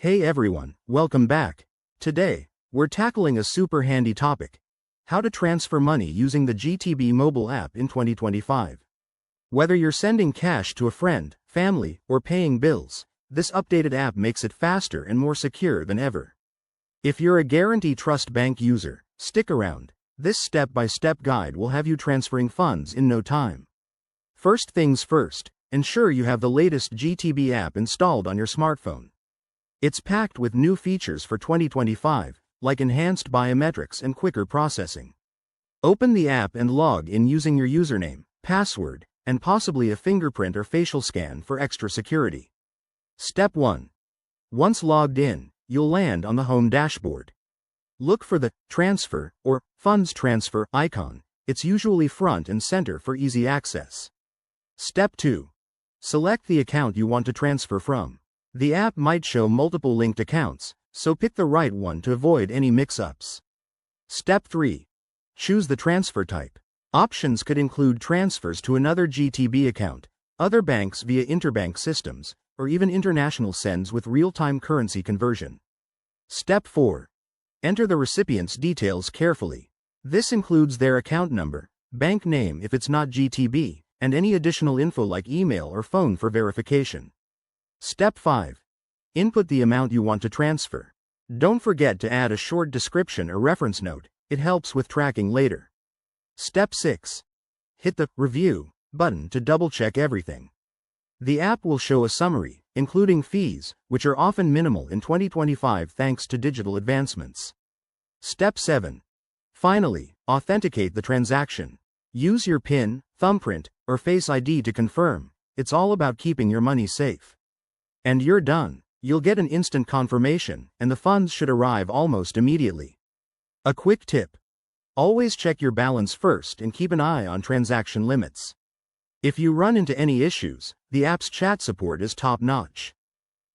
Hey everyone, welcome back. Today, we're tackling a super handy topic: how to transfer money using the GTB mobile app in 2025. Whether you're sending cash to a friend, family, or paying bills, this updated app makes it faster and more secure than ever. If you're a Guarantee Trust Bank user, stick around. This step-by-step guide will have you transferring funds in no time. First things first, ensure you have the latest GTB app installed on your smartphone. It's packed with new features for 2025, like enhanced biometrics and quicker processing. Open the app and log in using your username, password, and possibly a fingerprint or facial scan for extra security. Step 1. Once logged in, you'll land on the home dashboard. Look for the Transfer or Funds Transfer icon. It's usually front and center for easy access. Step 2. Select the account you want to transfer from. The app might show multiple linked accounts, so pick the right one to avoid any mix-ups. Step 3. Choose the transfer type. Options could include transfers to another GTB account, other banks via interbank systems, or even international sends with real-time currency conversion. Step 4. Enter the recipient's details carefully. This includes their account number, bank name if it's not GTB, and any additional info like email or phone for verification. Step 5. Input the amount you want to transfer. Don't forget to add a short description or reference note, it helps with tracking later. Step 6. Hit the Review button to double-check everything. The app will show a summary, including fees, which are often minimal in 2025 thanks to digital advancements. Step 7. Finally, authenticate the transaction. Use your PIN, thumbprint, or Face ID to confirm. It's all about keeping your money safe. And you're done. You'll get an instant confirmation, and the funds should arrive almost immediately. A quick tip: always check your balance first and keep an eye on transaction limits. If you run into any issues, the app's chat support is top-notch.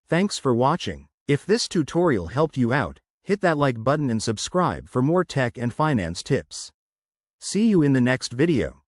Thanks for watching. If this tutorial helped you out, hit that like button and subscribe for more tech and finance tips. See you in the next video.